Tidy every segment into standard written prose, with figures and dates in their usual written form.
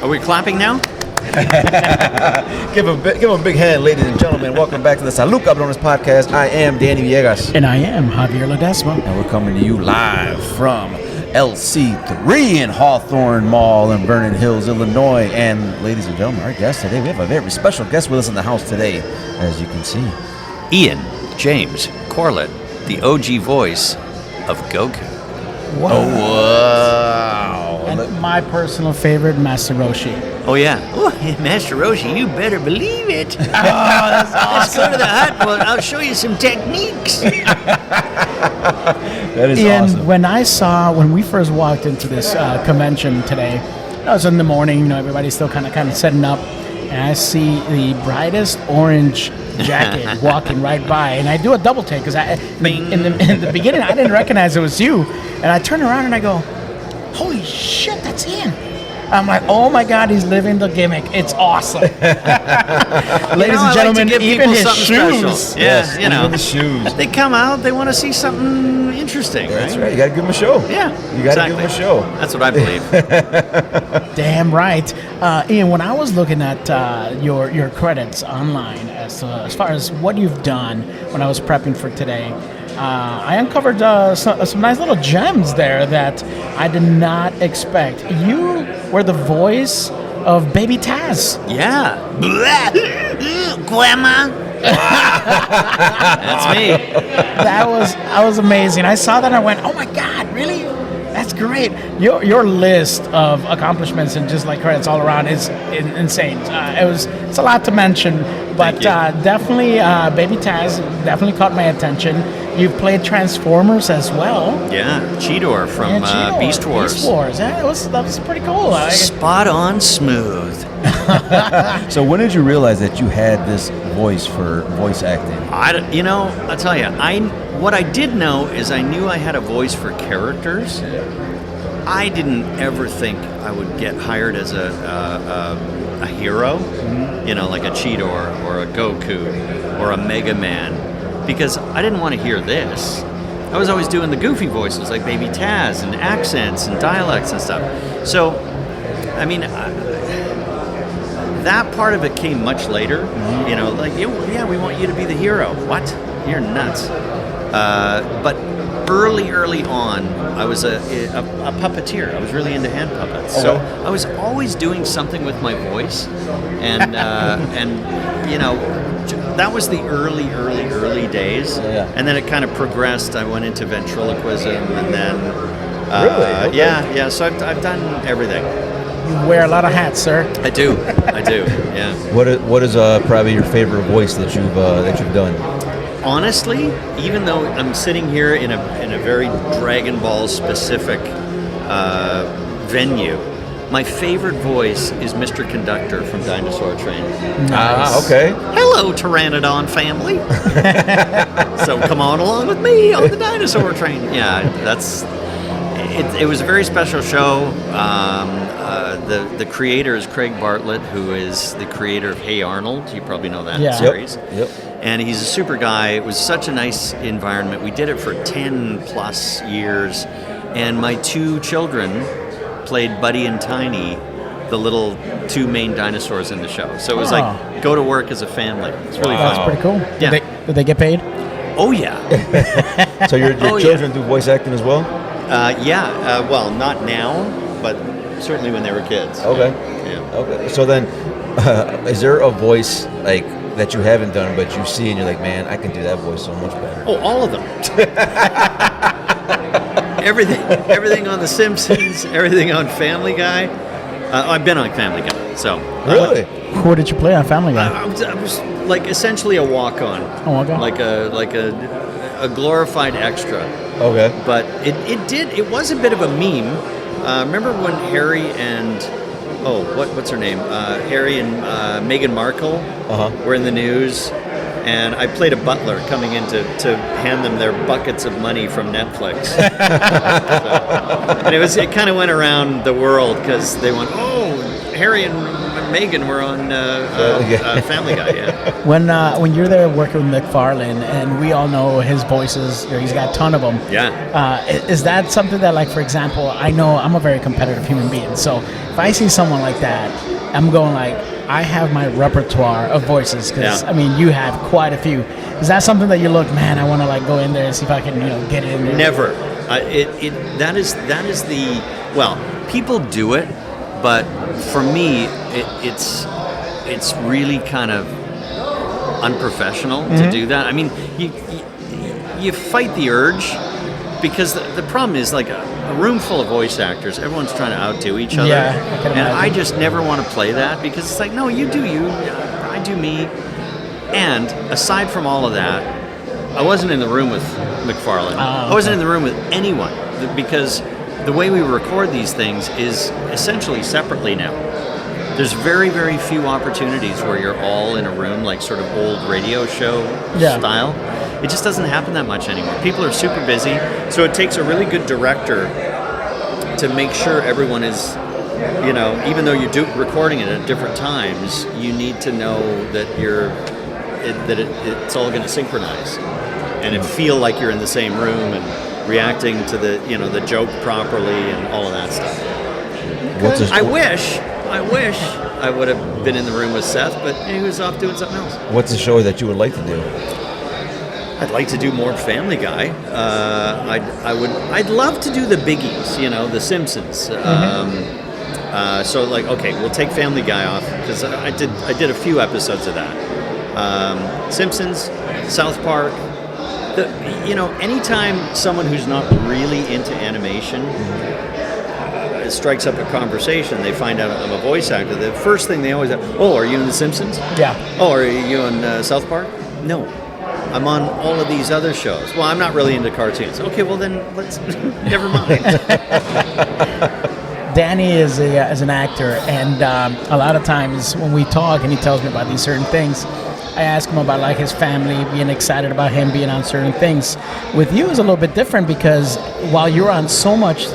Are we clapping now? Give him a big hand, ladies and gentlemen. Welcome back to the Salud Cabrones podcast. I am Danny Villegas. And I am Javier Ledesma. And we're coming to you live from LC3 in Hawthorne Mall in Vernon Hills, Illinois. And ladies and gentlemen, our guest today, we have a very special guest with us in the house today, as you can see. Ian James Corlett, the OG voice of Goku. Wow. Oh, wow. And my personal favorite, Master Roshi. Oh, yeah. Oh, Master Roshi, you better believe it. Oh, that's Let's go to the hut. Well, I'll show you some techniques. That is Ian, awesome. when we first walked into this convention today, I was in the morning, everybody's still kind of setting up, and I see the brightest orange jacket walking right by, and I do a double take because in the beginning I didn't recognize it was you, and I turn around and I go, holy shit, that's Ian. I'm like, oh my God, he's living the gimmick. It's awesome. Ladies and gentlemen, like even his shoes. Special. Yes, Yeah, the shoes. They come out, they want to see something interesting, That's right? right. You got to give him a show. Yeah, You got to give him a show. That's what I believe. Damn right. Ian, when I was looking at your credits online as far as what you've done when I was prepping for today, I uncovered some nice little gems there that I did not expect. You were the voice of Baby Taz. Yeah. Grandma. That's me. That was amazing. I saw that and I went, oh my God, really? That's great. Your list of accomplishments and just like credits all around is insane. It's a lot to mention, but definitely Baby Taz definitely caught my attention. You've played Transformers as well. Yeah, Cheetor from Beast Wars. Beast Wars. Yeah, that was pretty cool. Spot on smooth. So when did you realize that you had this voice for voice acting? I'll tell you, what I did know is I knew I had a voice for characters. I didn't ever think I would get hired as a hero, like a Cheetor or a Goku or a Mega Man, because I didn't want to hear this. I was always doing the goofy voices like Baby Taz and accents and dialects and stuff. So, that part of it came much later. We want you to be the hero. What? You're nuts. But early on, I was a puppeteer. I was really into hand puppets. Okay. So I was always doing something with my voice, and that was the early days. Yeah. And then it kind of progressed. I went into ventriloquism, and then Really? Okay. yeah. So I've done everything. You wear a lot of hats, sir. I do. Yeah. What is probably your favorite voice that you've done? Honestly, even though I'm sitting here in a very Dragon Ball specific venue, my favorite voice is Mr. Conductor from Dinosaur Train. Nice. Okay. Hello, Pteranodon family. So come on along with me on the Dinosaur Train. Yeah, it was a very special show. The creator is Craig Bartlett, who is the creator of Hey Arnold. You probably know that series. Yep. And he's a super guy. It was such a nice environment. We did it for 10 plus years. And my two children played Buddy and Tiny, the little two main dinosaurs in the show. So it was like go to work as a family. It's really fun. That's pretty cool. Yeah. Did they get paid? Oh, yeah. So your children do voice acting as well? Well, not now, but certainly when they were kids. Okay. Yeah. Okay. So then, is there a voice like that you haven't done but you see and you're like, man, I can do that voice so much better? Oh, all of them. Everything on The Simpsons, everything on Family Guy. I've been on Family Guy, so. Really? Who did you play on Family Guy? I was like essentially a walk-on. A walk-on? Like a glorified extra. Okay. But it was a bit of a meme. Remember when Harry and what's her name? Harry and Meghan Markle were in the news, and I played a butler coming in to hand them their buckets of money from Netflix. And it kind of went around the world because they went, oh, Harry and Megan were on Family Guy. Yeah. When you're there working with McFarlane, and we all know his voices, he's got a ton of them. Yeah. Is that something that, like, for example, I know I'm a very competitive human being, so if I see someone like that, I'm going like, I have my repertoire of voices, because I mean, you have quite a few. Is that something that you look, man, I want to like go in there and see if I can, get it in there? Never. That is the, well, people do it, but for me, it's really kind of unprofessional to do that. I mean, you fight the urge, because the problem is, like, a room full of voice actors, everyone's trying to outdo each other. Yeah, I can and imagine. I just never want to play that, because it's like, no, you do you, I do me. And aside from all of that, I wasn't in the room with McFarlane. I wasn't in the room with anyone, because the way we record these things is essentially separately now. There's very, very few opportunities where you're all in a room, like sort of old radio show style. It just doesn't happen that much anymore. People are super busy, so it takes a really good director to make sure everyone is, even though you're recording it at different times, you need to know that it's all going to synchronize and it feel like you're in the same room and reacting to the joke properly and all of that stuff. I wish I would have been in the room with Seth, but he was off doing something else. What's a show that you would like to do? I'd like to do more Family Guy. I'd love to do the biggies, the Simpsons. So like, okay, we'll take Family Guy off, because I did a few episodes of that. Simpsons, South Park. Anytime someone who's not really into animation strikes up a conversation, they find out I'm a voice actor, the first thing they always have, oh, are you in The Simpsons? Yeah. Oh, are you in South Park? No. I'm on all of these other shows. Well, I'm not really into cartoons. Okay, well then let's never mind. Danny is an actor, and a lot of times when we talk and he tells me about these certain things, I ask him about like his family, being excited about him being on certain things. With you, it's a little bit different, because while you're on so much,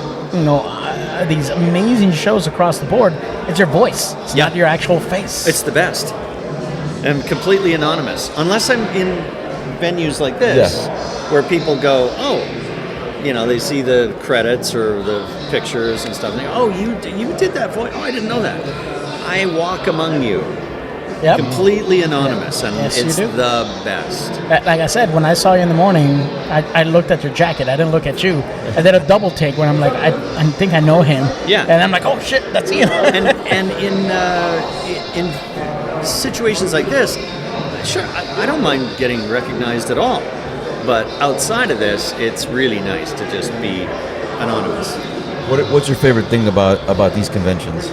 these amazing shows across the board, it's your voice. It's not your actual face. It's the best. I'm completely anonymous, unless I'm in venues like this, where people go, oh, they see the credits or the pictures and stuff, and they go, oh, you did that voice. Oh, I didn't know that. I walk among you. Yep. Completely anonymous, and it's the best. Like I said, when I saw you in the morning, I looked at your jacket. I didn't look at you. I did a double take when I'm like, I think I know him. Yeah. And I'm like, oh shit, that's Ian. and in situations like this, sure, I don't mind getting recognized at all. But outside of this, it's really nice to just be anonymous. What's your favorite thing about these conventions?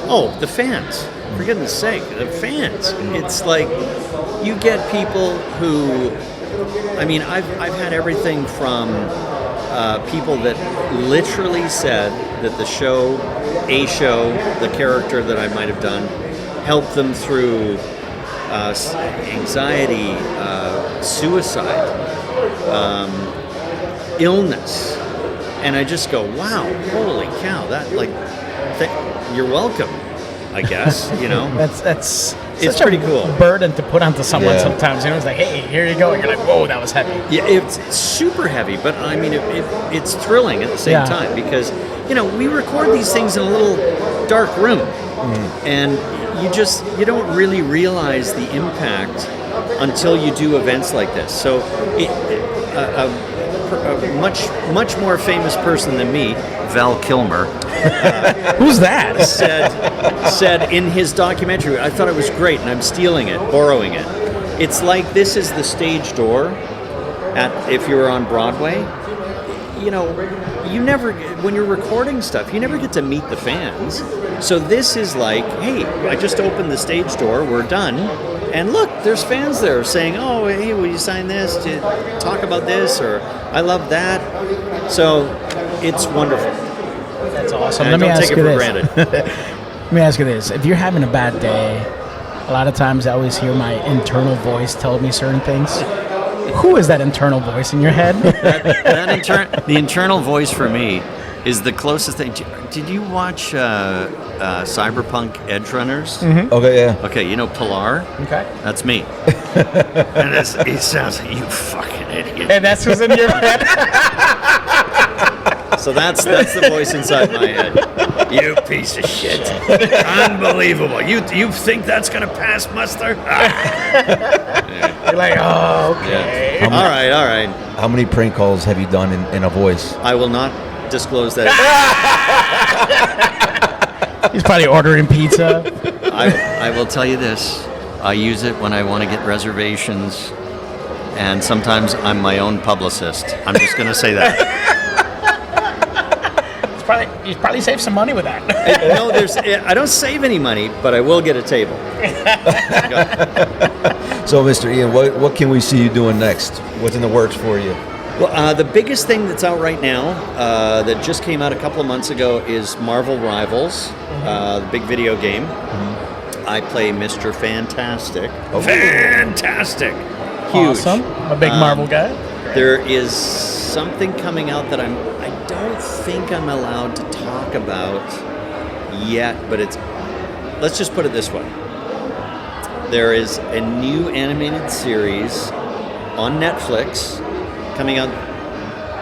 Oh, the fans. For goodness sake, the fans. It's like you get people who, I mean, I've had everything from people that literally said that the show, the character that I might have done, helped them through anxiety, suicide, illness. And I just go, wow, holy cow, you're welcome. I guess, it's pretty cool. Burden to put onto someone sometimes. It's like, hey, here you go. And you're like, whoa, that was heavy. Yeah, it's super heavy, but I mean, it's thrilling at the same time, because, we record these things in a little dark room, and you don't really realize the impact until you do events like this. So a much more famous person than me, Val Kilmer. Who's that? said in his documentary, I thought it was great, and I'm stealing it, borrowing it. It's like this is the stage door if you were on Broadway. You never, when you're recording stuff, you never get to meet the fans. So this is like, hey, I just opened the stage door, we're done. And look, there's fans there saying, oh, hey, will you sign this to talk about this? Or I love that. So it's wonderful. That's awesome. And Let me don't ask take you it for this. granted. Let me ask you this. If you're having a bad day, a lot of times I always hear my internal voice tell me certain things. Who is that internal voice in your head? The internal voice for me is the closest thing. Did you watch Cyberpunk Edge Runners? Okay, yeah. Okay, you know Pilar? Okay. That's me. And he sounds like, you fucking idiot. And that's what's in your head. So that's the voice inside my head. You piece of shit. Unbelievable. You think that's going to pass muster? You're like, oh, okay. Yeah. All right. How many prank calls have you done in a voice? I will not disclose that. He's probably ordering pizza. I will tell you this. I use it when I want to get reservations, and sometimes I'm my own publicist. I'm just going to say that. You probably save some money with that. No, I don't save any money, but I will get a table. So, Mr. Ian, what can we see you doing next? What's in the works for you? Well, the biggest thing that's out right now that just came out a couple of months ago is Marvel Rivals, the big video game. I play Mr. Fantastic. Oh. Fantastic! Huge. Awesome. A big Marvel guy. There is something coming out that I don't think I'm allowed to talk about yet, but let's just put it this way. There is a new animated series on Netflix coming out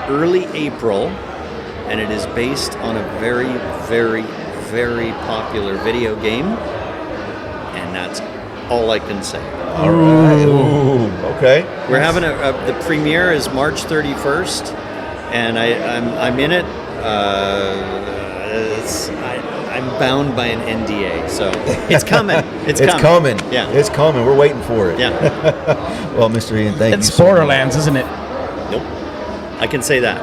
early April, and it is based on a very, very, very popular video game, and that's all I can say. All right. Ooh, okay. We're having the premiere is March 31st, and I'm in it. I'm bound by an NDA, so it's coming. It's coming. Yeah, it's coming. We're waiting for it. Yeah. Well, Mr. Ian, thank you. It's Borderlands, isn't it? Nope. I can say that.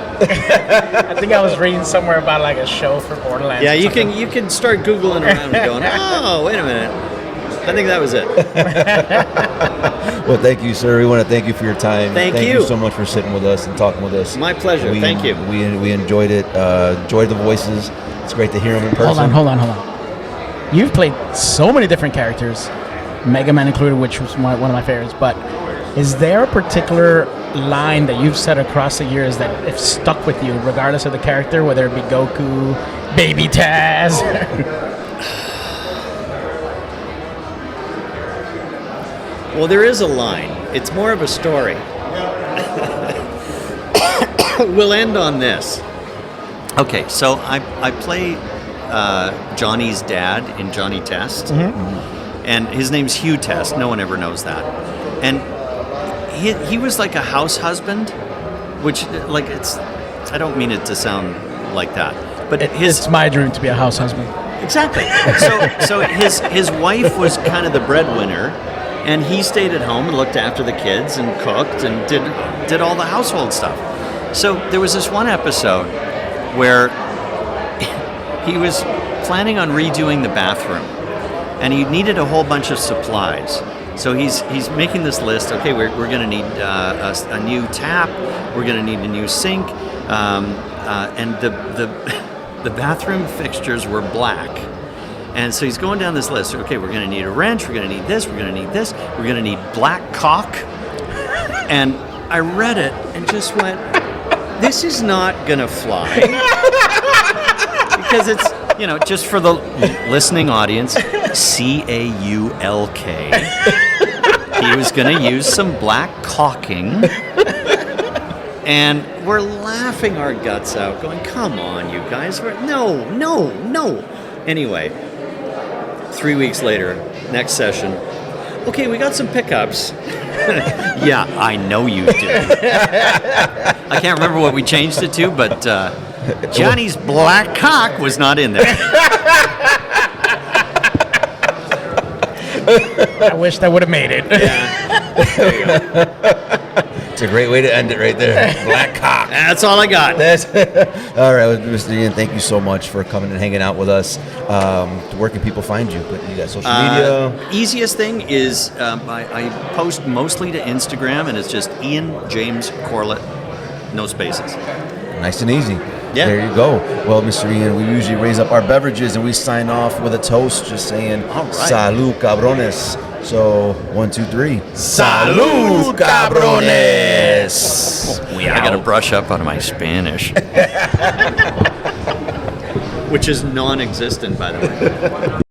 I think I was reading somewhere about like a show for Borderlands. Yeah, you can start Googling around and going, oh, wait a minute. I think that was it. Well, thank you, sir. We want to thank you for your time. Thank you you so much for sitting with us and talking with us. My pleasure. Thank you. We enjoyed it. Enjoyed the voices. It's great to hear them in person. Hold on. You've played so many different characters, Mega Man included, which was one of my favorites. But is there a particular line that you've said across the years that have stuck with you, regardless of the character, whether it be Goku, Baby Taz? Well, there is a line. It's more of a story. We'll end on this. Okay, so I play Johnny's dad in Johnny Test, and his name's Hugh Test. No one ever knows that. And he was like a house husband, which like I don't mean it to sound like that, but it's my dream to be a house husband. Exactly. So his wife was kind of the breadwinner. And he stayed at home and looked after the kids and cooked and did all the household stuff. So there was this one episode where he was planning on redoing the bathroom, and he needed a whole bunch of supplies. So he's making this list. Okay, we're going to need a new tap. We're going to need a new sink, and the bathroom fixtures were black. And so he's going down this list. Okay, we're going to need a wrench. We're going to need this. We're going to need this. We're going to need black caulk. And I read it and just went, this is not going to fly. Because it's, just for the listening audience, CAULK. He was going to use some black caulking. And we're laughing our guts out, going, come on, you guys. No. Anyway. 3 weeks later, next session. Okay, we got some pickups. Yeah, I know you do. I can't remember what we changed it to, but Johnny's black cock was not in there. I wish that would have made it. Yeah. There you go. It's a great way to end it right there. Black cock. That's all I got. All right, Mr. Ian, thank you so much for coming and hanging out with us. Where can people find you? You got social media? Easiest thing is I post mostly to Instagram, and it's just Ian James Corlett, no spaces. Nice and easy. Yeah. There you go. Well, Mr. Ian, we usually raise up our beverages and we sign off with a toast, just saying, all right. Salud, cabrones. So, 1, 2, 3. Salud, cabrones. I got to brush up on my Spanish. which is non-existent, by the way.